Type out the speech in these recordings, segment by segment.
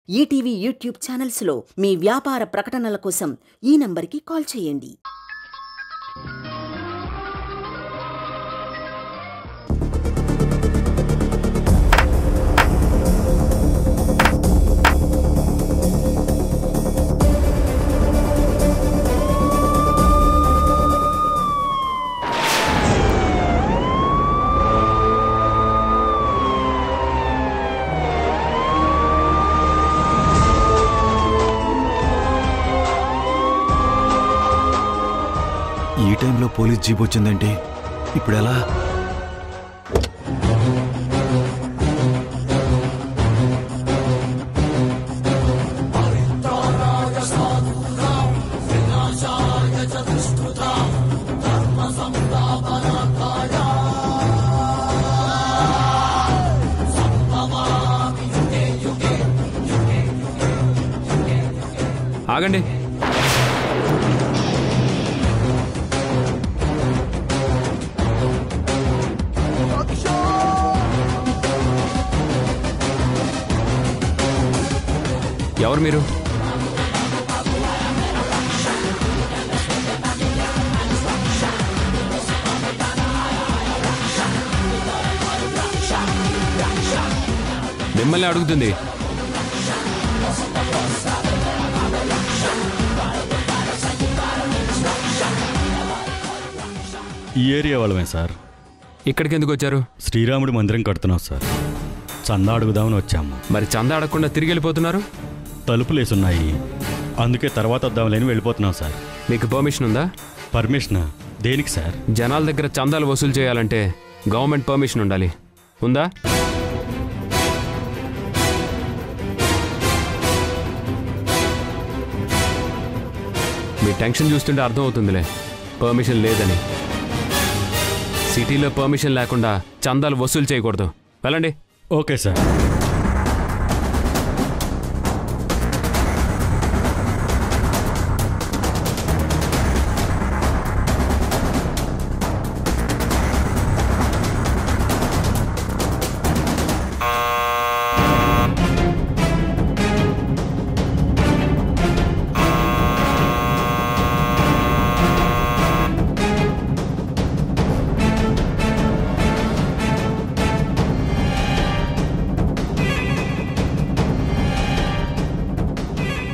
ETV YouTube ఛానల్స్లో మీ వ్యాపార ప్రకటనల కోసం ఈ నంబర్కి కాల్ చేయండి. ఈ టైంలో పోలీస్ జీప్ వచ్చిందంటే ఇప్పుడు ఎలా? ఆగండి. ఎవరు మీరు? మిమ్మల్ని అడుగుతుంది. ఈ ఏరియా వాళ్ళమే సార్. ఇక్కడికి ఎందుకు వచ్చారు? శ్రీరాముడి మందిరం కడుతున్నాం సార్. చందా అడుగుదామని వచ్చాము. మరి చందా అడగకుండా తిరిగి వెళ్ళిపోతున్నారు? తలుపులేసున్నాయి, అందుకే తర్వాత వద్దాంలేని వెళ్ళిపోతున్నాం సార్. మీకు పర్మిషన్ ఉందా? పర్మిషనా? దేనికి సార్? జనాల దగ్గర చందాలు వసూలు చేయాలంటే గవర్నమెంట్ పర్మిషన్ ఉండాలి. ఉందా? మీ టెన్షన్ చూస్తుంటే అర్థమవుతుందిలే, పర్మిషన్ లేదని. సిటీలో పర్మిషన్ లేకుండా చందాలు వసూలు చేయకూడదు. వెళ్ళండి. Okay sir.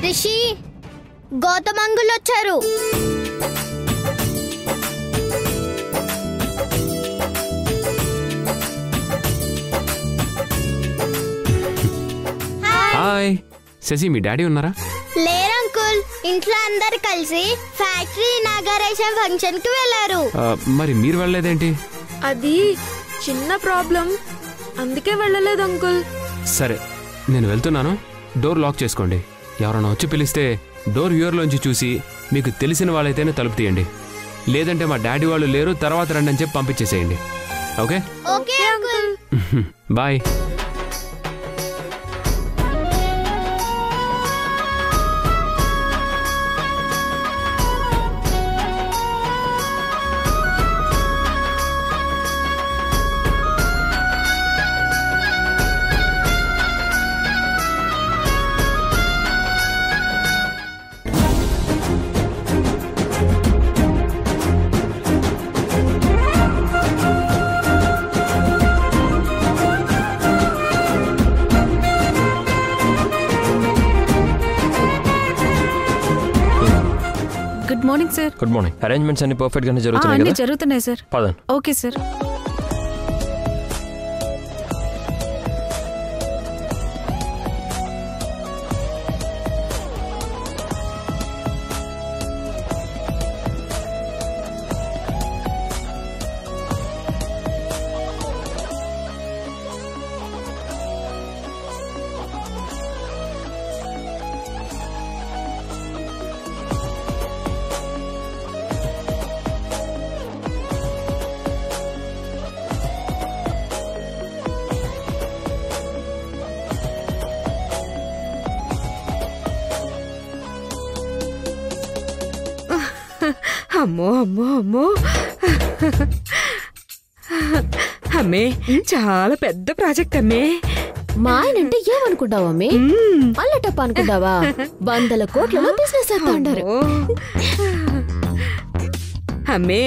రిషి, గౌతమంగులు వచ్చారు. హాయ్. శశి, మీ డాడీ ఉన్నారా? లేరు అంకుల్, ఇంట్లో అందరు కలిసి ఫ్యాక్టరీ ఇనాగరేషన్ ఫంక్షన్ కి వెళ్ళారు. మరి మీరు వెళ్ళలేదేంటి? అది చిన్న ప్రాబ్లం, అందుకే వెళ్ళలేదు అంకుల్. సరే, నేను వెళ్తున్నాను. డోర్ లాక్ చేసుకోండి. ఎవరైనా వచ్చి పిలిస్తే డోర్ వ్యూవర్లోంచి చూసి మీకు తెలిసిన వాళ్ళైతేనే తలుపు తీయండి. లేదంటే మా డాడీ వాళ్ళు లేరు, తర్వాత రండి అని చెప్పి పంపించేసేయండి. Okay? Okay uncle. Bye. Good morning sir. Good morning. Arrangements అన్ని పర్ఫెక్ట్ గానే జరుగుతున్నాయి కదా? జరుగుతున్నాయి సార్. పదండి. Okay sir. అమ్మో అమ్మో అమ్మో అమ్మే చాలా పెద్ద ప్రాజెక్ట్ అమ్మే. మా ఆయన అంటే ఏమనుకుంటావా అమ్మి? అల్లటప్ప అనుకుంటావా? 100 కోట్లలో బిజినెస్ చేస్తాండారు. అమ్మే,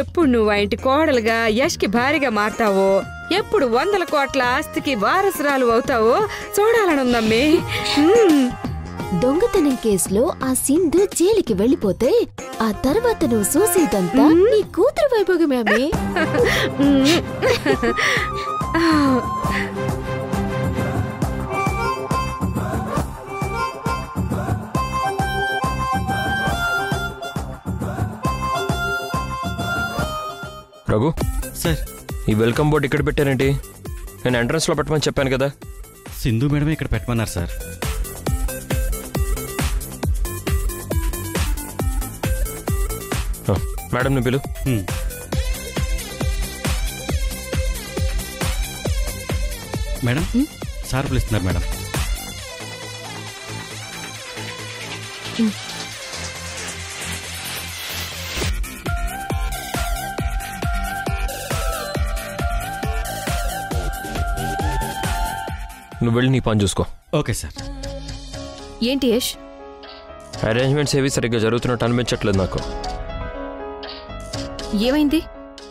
ఎప్పుడు నువ్వు ఆ ఇంటి కోడలుగా యష్కి భారీగా మారతావో, ఎప్పుడు 100 కోట్ల ఆస్తికి వారసురాలు అవుతావో చూడాలనుందమ్మే. దొంగతనం కేసులో ఆ సింధు జైలుకి వెళ్ళిపోతే ఆ తర్వాత నువ్వు చూసేదంతా నీ కూతురు వైభోగమే అమ్మి. రఘు, సార్, ఈ వెల్కమ్ బోర్డు ఇక్కడ పెట్టారేంటి? నేను ఎంట్రన్స్లో పెట్టమని చెప్పాను కదా. సింధు మేడమే ఇక్కడ పెట్టమన్నారు సార్. మేడం ని పిలు. మేడం, సార్ పిలుస్తున్నారు మేడం. నువ్వు వెళ్ళి నీ పని చూసుకో. Okay sir. ఏంటి యష్, అరేంజ్మెంట్స్ ఏవి సరిగ్గా జరుగుతున్నట్టు అనిపించట్లేదు నాకు. ఏమైంది?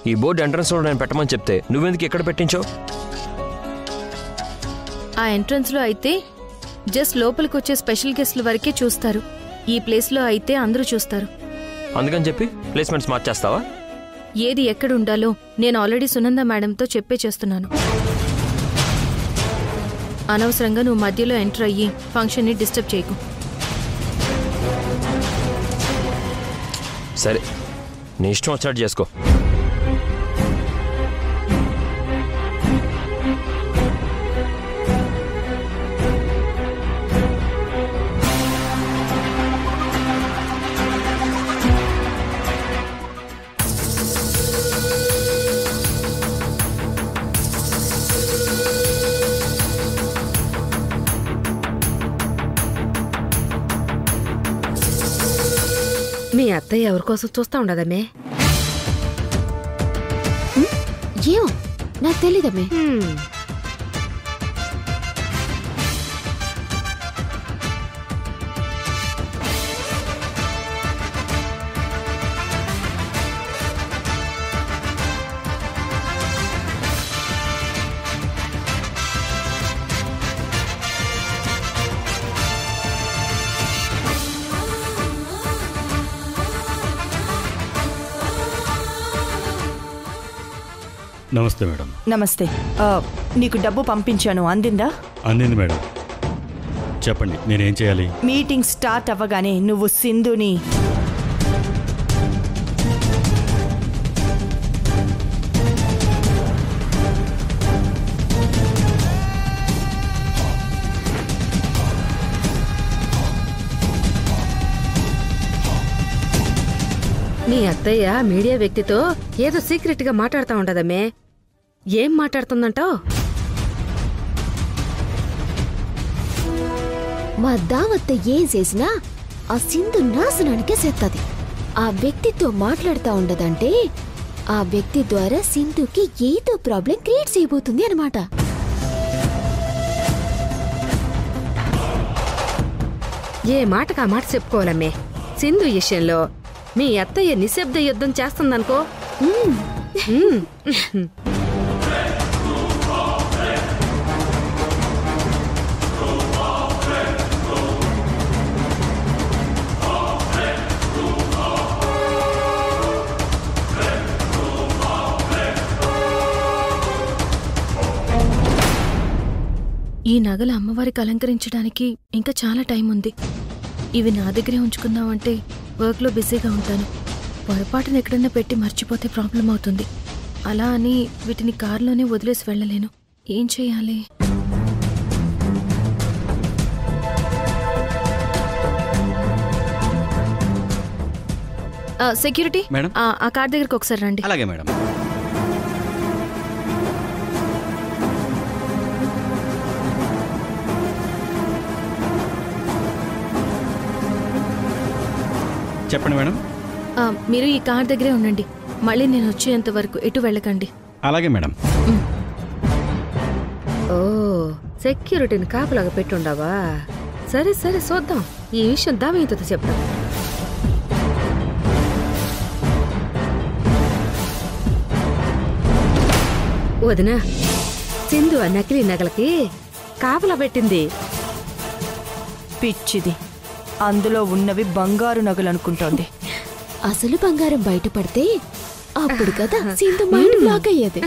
ఈ బోర్డు ఎంట్రన్స్లో నేను పెట్టమని చెప్తే నువ్వెందుకు ఎక్కడ పెట్టించావు? ఆ ఎంట్రన్స్ లో అయితే జస్ట్ లోపలికి వచ్చే స్పెషల్ గెస్ట్ల వరకే చూస్తారు. ఈ ప్లేస్ లో అయితే అందరూ చూస్తారు. అందుకని చెప్పి ప్లేస్మెంట్స్ మార్చేస్తావా? ఏది ఎక్కడ ఉండాలో నేను ఆల్రెడీ సునంద మేడంతో చెప్పే చేస్తున్నాను. అనవసరంగా నువ్వు మధ్యలో ఎంటర్ అయ్యి ఫంక్షన్ ని డిస్టర్బ్ చేయకు. సరే, నీ ఇష్టం వచ్చాడు చేసుకో. మీ అత్తయ్య ఎవరికోసం చూస్తా ఉండదమ్మే? ఏమో నాకు తెలీదమ్మే. నమస్తే మేడం. నమస్తే. నీకు డబ్బు పంపించాను, అందిందా? అందింది మేడం. చెప్పండి, నేనేం చేయాలి? మీటింగ్ స్టార్ట్ అవ్వగానే నువ్వు సింధుని మీ అత్తయ్య మీడియా వ్యక్తితో ఏదో సీక్రెట్ గా మాట్లాడుతూ ఉండదమ్మే. ఏం మాట్లాడుతుందంటావు? మా దావత్త ఏం చేసినా ఆ సింధు నాశనానికే చేస్తుంది. ఆ వ్యక్తితో మాట్లాడుతూ ఉండదంటే ఆ వ్యక్తి ద్వారా సింధుకి ఏదో ప్రాబ్లం క్రియేట్ చేయబోతుంది అనమాట. ఏ మాటకు ఆ మాట చెప్పుకోవాలమ్మే. సింధు విషయంలో మీ అత్తయ్య నిశ్శబ్ద యుద్ధం చేస్తుందనుకో. ఈ నగలు అమ్మవారికి అలంకరించడానికి ఇంకా చాలా టైం ఉంది. ఇవి నా దగ్గరే ఉంచుకుందామంటే వర్క్లో బిజీగా ఉంటాను. పొరపాటున ఎక్కడన్నా పెట్టి మర్చిపోతే ప్రాబ్లం అవుతుంది. అలా అని వీటిని కారులోనే వదిలేసి వెళ్ళలేను. ఏం చేయాలి? సెక్యూరిటీ మేడం, ఆ కార్ దగ్గరకు ఒకసారి రండి. అలాగే మేడం. చెప్పండి మేడం. మీరు ఈ కార్ దగ్గరే ఉండండి. మళ్ళీ నేను వచ్చేంత వరకు ఎటు వెళ్ళకండి. అలాగే మేడం. ఓ, సెక్యూరిటీని కాపలాగా పెట్టుండవా? సరే సరే చూద్దాం, ఈ విషయం దామేంతో చెప్తాం. వదినా, సింధు ఆ నకిలీ నగలకి కాపలా పెట్టింది. పిచ్చిది, అందులో ఉన్నవి బంగారు నగలు అనుకుంటోంది. అసలు బంగారం బయటపడితే అప్పుడు కదా సింధు మైండ్ బ్లాక్ అయ్యేది.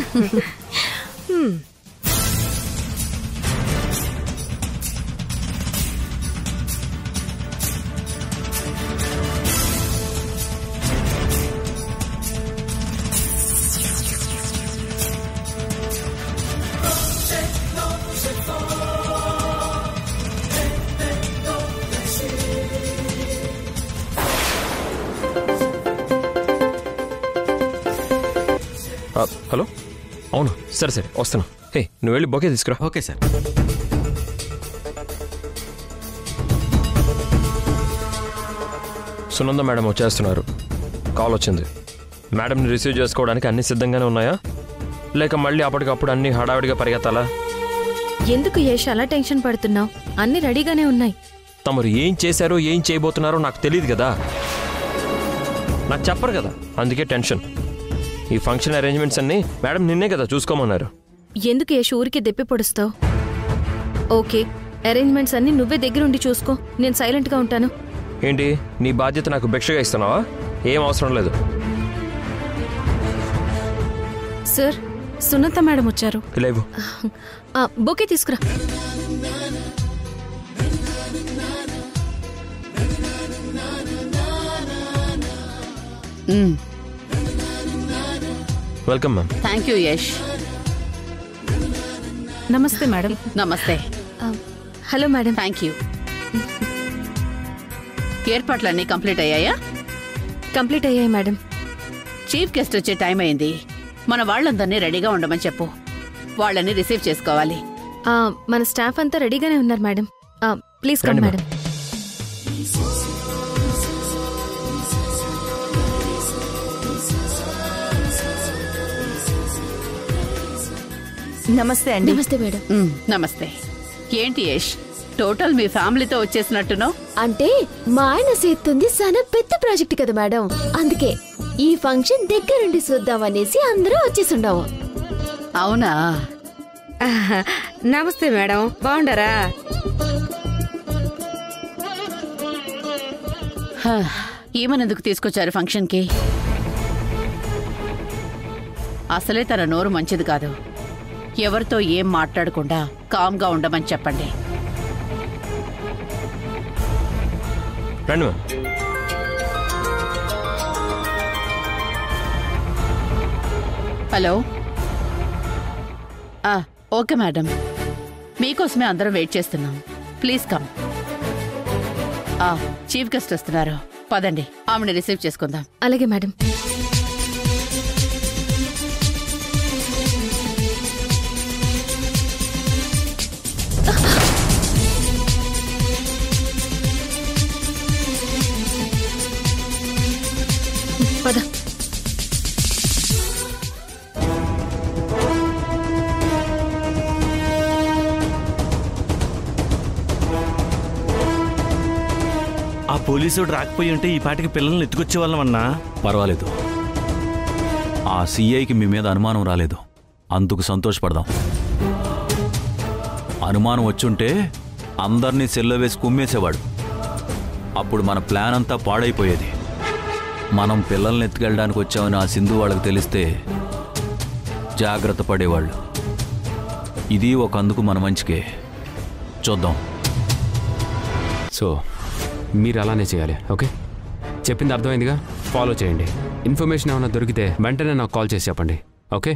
హలో, అవును, సరే సరే వస్తున్నా. హే, నువ్వు వెళ్ళి బొకే తీసుకురా. Okay sir. సునంద మేడం వచ్చేస్తున్నారు. కాల్ వచ్చింది. మేడంని రిసీవ్ చేసుకోవడానికి అన్ని సిద్ధంగానే ఉన్నాయా, లేక మళ్ళీ అప్పటికప్పుడు అన్ని హడావిడిగా పరిగెత్తాలా? ఎందుకు యశ్ అలా టెన్షన్ పడుతున్నావు? అన్ని రెడీగానే ఉన్నాయి. తమరు ఏం చేశారో ఏం చేయబోతున్నారో నాకు తెలియదు కదా, నాకు చెప్పరు కదా, అందుకే టెన్షన్. ఈ ఫంక్షన్ అరేంజ్మెంట్స్ అన్ని మేడం నిన్నే కదా చూసుకోమన్నారు. ఎందుకు యశ్ ఊరికి దెప్పి పొడుస్తావు? ఓకే, అరేంజ్మెంట్స్ అన్ని నువ్వే దగ్గరుండి చూసుకో, నేను సైలెంట్గా ఉంటాను. ఏంటి, నీ బాధ్యత నాకు భిక్షగా ఇస్తున్నావా? ఏం అవసరం లేదు. సార్, సునంద మేడం వచ్చారు. లేవు. బొకే తీసుకురా. Welcome ma'am. Thank you Yash. నమస్తే మేడం. నమస్తే. Hello madam. Thank you. ఏర్పాట్లన్నీ కంప్లీట్ అయ్యాయా? కంప్లీట్ అయ్యాయి మేడం. చీఫ్ గెస్ట్ వచ్చే టైం అయింది. మన వాళ్ళందరినీ రెడీగా ఉండమని చెప్పు. వాళ్ళని రిసీవ్ చేసుకోవాలి. మన స్టాఫ్ అంతా రెడీగానే ఉన్నారు మేడం. Please come madam. నమస్తే అండి. నమస్తే మేడం. నమస్తే. ఏంటి యష్, టోటల్ మీ ఫ్యామిలీతో వచ్చేసినట్టున్నావు? అంటే మా ఆయన చేస్తుంది చాలా పెద్ద ప్రాజెక్ట్ కదా మేడం, అందుకే ఈ ఫంక్షన్ దగ్గరుండి చూద్దామనేసి అందరూ వచ్చేసిండాము. అవునా? నమస్తే మేడం, బాగుండారా? ఏమనెందుకు తీసుకొచ్చారు ఫంక్షన్కి? అసలే తన నోరు మంచిది కాదు. ఎవరితో ఏం మాట్లాడకుండా కామ్గా ఉండమని చెప్పండి. రండి. హలో. ఓకే మేడం, మీకోసమే అందరం వెయిట్ చేస్తున్నాం. Please come. చీఫ్ గెస్ట్ వస్తున్నారు, పదండి ఆమెను రిసీవ్ చేసుకుందాం. అలాగే మేడం. పద. ఆ పోలీసుడు రాకపోయి ఉంటే ఈ పాటికి పిల్లల్ని ఎత్తుకొచ్చే వాళ్ళమన్నా. పర్వాలేదు, ఆ సీఐకి మీ మీద అనుమానం రాలేదు, అందుకు సంతోషపడదాం. అనుమానం వచ్చుంటే అందరినీ సెల్లో వేసి కుమ్మేసేవాడు. అప్పుడు మన ప్లాన్ అంతా పాడైపోయేది. మనం పిల్లల్ని ఎత్తుకెళ్ళడానికి వచ్చామని ఆ సింధు వాళ్ళకి తెలిస్తే జాగ్రత్త పడేవాళ్ళు. ఇది ఒక అందుకు మన మంచికే. చూద్దాం. సో మీరు అలానే చేయాలి. ఓకే, చెప్పింది అర్థమైందిగా. ఫాలో చేయండి. ఇన్ఫర్మేషన్ ఏమైనా దొరికితే వెంటనే నాకు కాల్ చేసి చెప్పండి. Okay?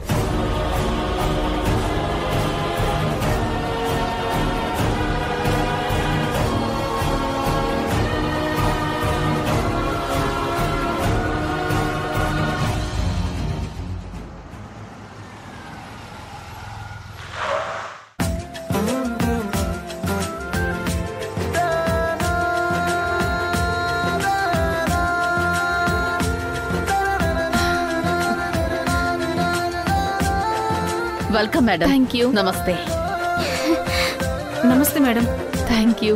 Welcome madam. Thank you. నమస్తే. నమస్తే madam. Thank you.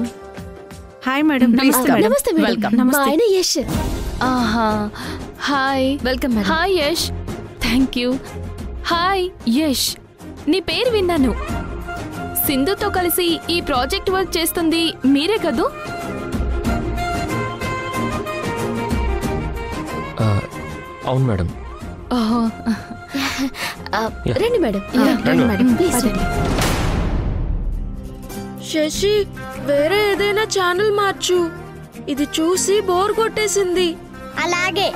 Hi madam. నమస్తే మేడం. వెల్కమ్. మా ఆయన యష్. ఆహా, hi. Welcome madam. Hi Yash. Thank you. Hi Yash, నీ పేరు విన్నాను. సింధుతో కలిసి ఈ ప్రాజెక్ట్ వర్క్ చేస్తుంది మీరే కదూ? అవును మేడం. ఓహో, రండి మేడం. రండి మేడం ప్లీజ్. శశి, వేరే ఏదైనా ఛానల్ మార్చు. ఇది చూసి బోర్ కొట్టేసింది. అలాగే.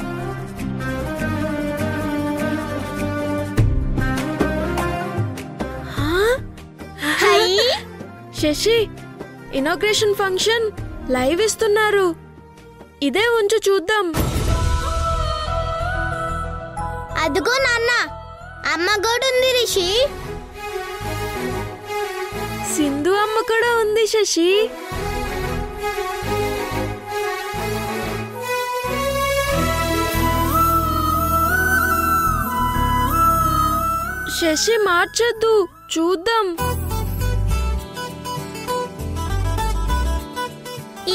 శశి, ఇనాగ్రేషన్ ఫంక్షన్ లైవ్ ఇస్తున్నారు. ఇదే ఉంచు చూద్దాం. అదిగో నాన్న, అమ్మ కూడా ఉంది రిషి. సింధు అమ్మ కూడా ఉంది శశి. శశి మార్చొద్దు, చూద్దాం.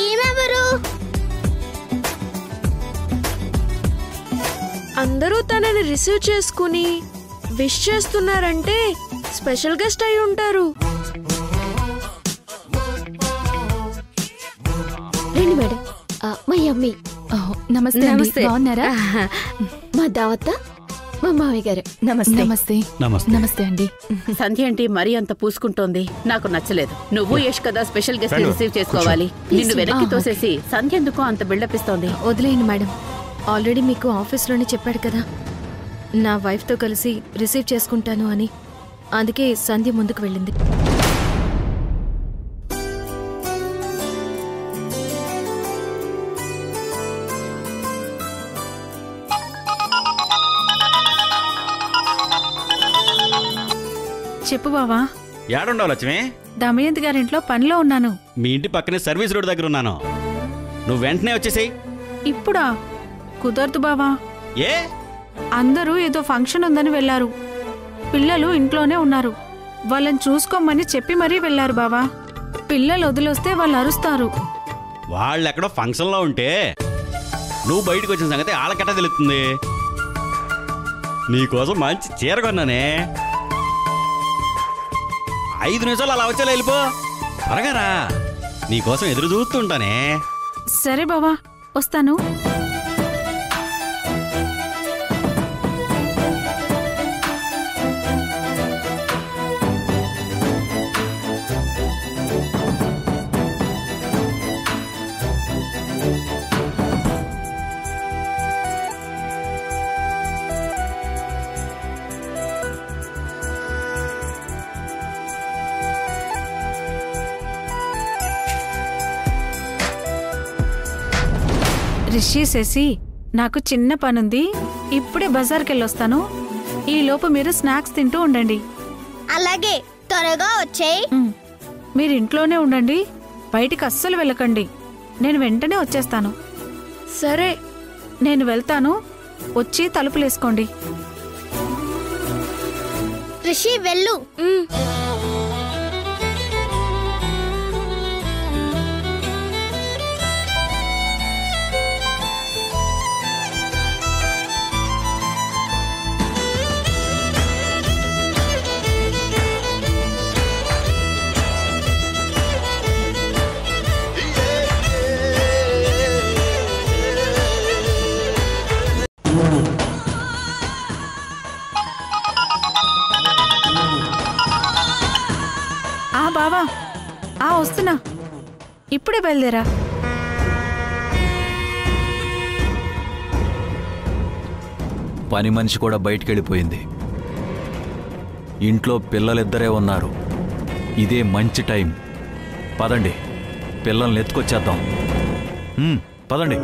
ఈమెవరు? అందరూ తనని రిసీవ్ చేసుకుని విష్ చేస్తున్నారంటే స్పెషల్ గెస్ట్ అయి ఉంటారు. రండి మేడం. మా అమ్మి. నమస్తే. నమస్తే. బాగున్నారా? మా దావత మా మామయ్య గారు. నమస్తే. నమస్తే. నమస్తే. నమస్తే అండి. సంధ్య ఏంటి మరీ అంత పూసుకుంటోంది? నాకు నచ్చలేదు. నువ్వు యష్ కదా స్పెషల్ గెస్ట్ రండి. రిసీవ్ చేసుకోవాలి. నిన్ను వెనక్కి తోసేసి సంధ్య ఎందుకు అంత బిల్డప్ ఇస్తోంది? వదిలేయండి మేడం. ఆల్రెడీ మీకు ఆఫీస్లోనే చెప్పాడు కదా, నా వైఫ్తో కలిసి రిసీవ్ చేసుకుంటాను అని. అందుకే సంధ్య ముందుకు వెళ్ళింది. చెప్పు బావా. ఏడుండవు లక్ష్మి? దమయంతి గారింట్లో పనిలో ఉన్నాను. మీ ఇంటి పక్కనే సర్వీస్ రోడ్ దగ్గర ఉన్నాను. నువ్వు వెంటనే వచ్చేసేయ్. ఇప్పుడా? కుదరదు బావా. ఏ? అందరూ ఏదో ఫంక్షన్ ఉందని వెళ్లారు. పిల్లలు ఇంట్లోనే ఉన్నారు. వాళ్ళని చూసుకోమని చెప్పి మరీ వెళ్లారు బావా. పిల్లలు వదిలేస్తే వాళ్ళు అరుస్తారు. వాళ్ళు ఎక్కడో ఫంక్షన్లో ఉంటే నువ్వు బయటకు వచ్చిన సంగతి వాళ్ళకెట్టా తెలుస్తుంది? నీకోసం మంచి చీర కొన్నానే. 5 నిమిషాలు అలా వచ్చేలా వెళ్ళిపో. త్వరగా రా, నీకోసం ఎదురు చూస్తుంటానే. సరే బావా, వస్తాను. రిషి, శశి, నాకు చిన్న పనుంది. ఇప్పుడే బజార్కి వెళ్ళొస్తాను. ఈ లోపు మీరు స్నాక్స్ తింటూ ఉండండి. అలాగే, త్వరగా వచ్చేయ్. మీరు ఇంట్లోనే ఉండండి, బయటికి అస్సలు వెళ్ళకండి. నేను వెంటనే వచ్చేస్తాను. సరే, నేను వెళ్తాను. వచ్చి తలుపులేసుకోండి. రిషి వెళ్ళు. బావా, వస్తున్నా. ఇప్పుడే బయలుదేరా. పని మనిషి కూడా బయటికి వెళ్ళిపోయింది. ఇంట్లో పిల్లలిద్దరే ఉన్నారు. ఇదే మంచి టైం. పదండి, పిల్లల్ని ఎత్తుకొచ్చేద్దాం. పదండి.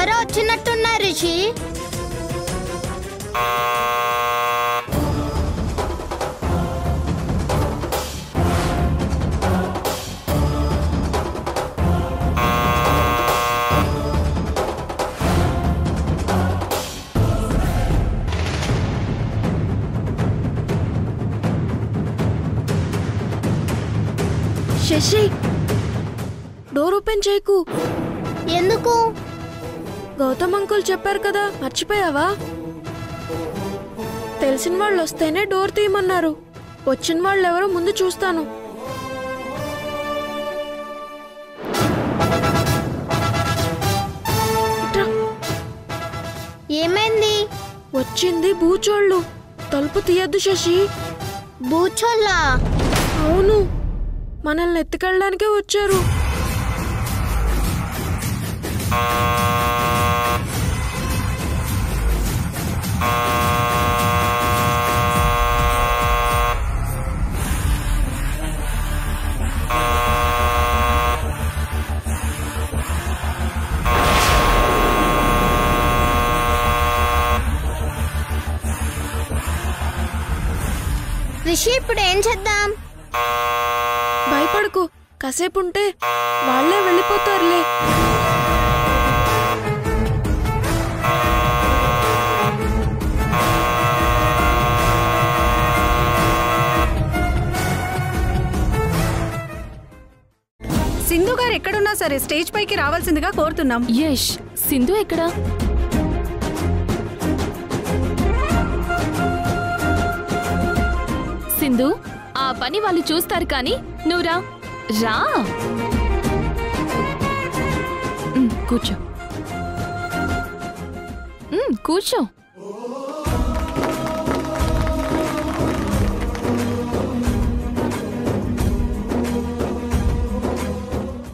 ఎవరో వచ్చినట్టున్నారు రిషి. శశి, డోర్ ఓపెన్ చేయకు. ఎందుకు? గౌతమ్ అంకుల్ చెప్పారు కదా, మర్చిపోయావా? తెలిసిన వాళ్ళు వస్తేనే డోర్ తీయమన్నారు. వచ్చిన వాళ్ళు ఎవరో ముందు చూస్తాను. ఏమైంది? వచ్చింది బూచోళ్ళు. తలుపు తీయద్దు శశి. బూచోళ్ళా? అవును, మనల్ని ఎత్తుకెళ్ళడానికే వచ్చారు. రిషి, ఇప్పుడు ఏం చేద్దాం? భయపడకు, కాసేపు ఉంటే వాళ్ళే వెళ్ళిపోతారులే. సింధు గారు ఎక్కడున్నా సరే స్టేజ్ పైకి రావాల్సిందిగా కోరుతున్నాం. యష్, సింధు ఎక్కడా? సింధు, ఆ పని వాళ్ళు చూస్తారు కానీ నువ్వు రా. రా, కూర్చో. కూర్చో.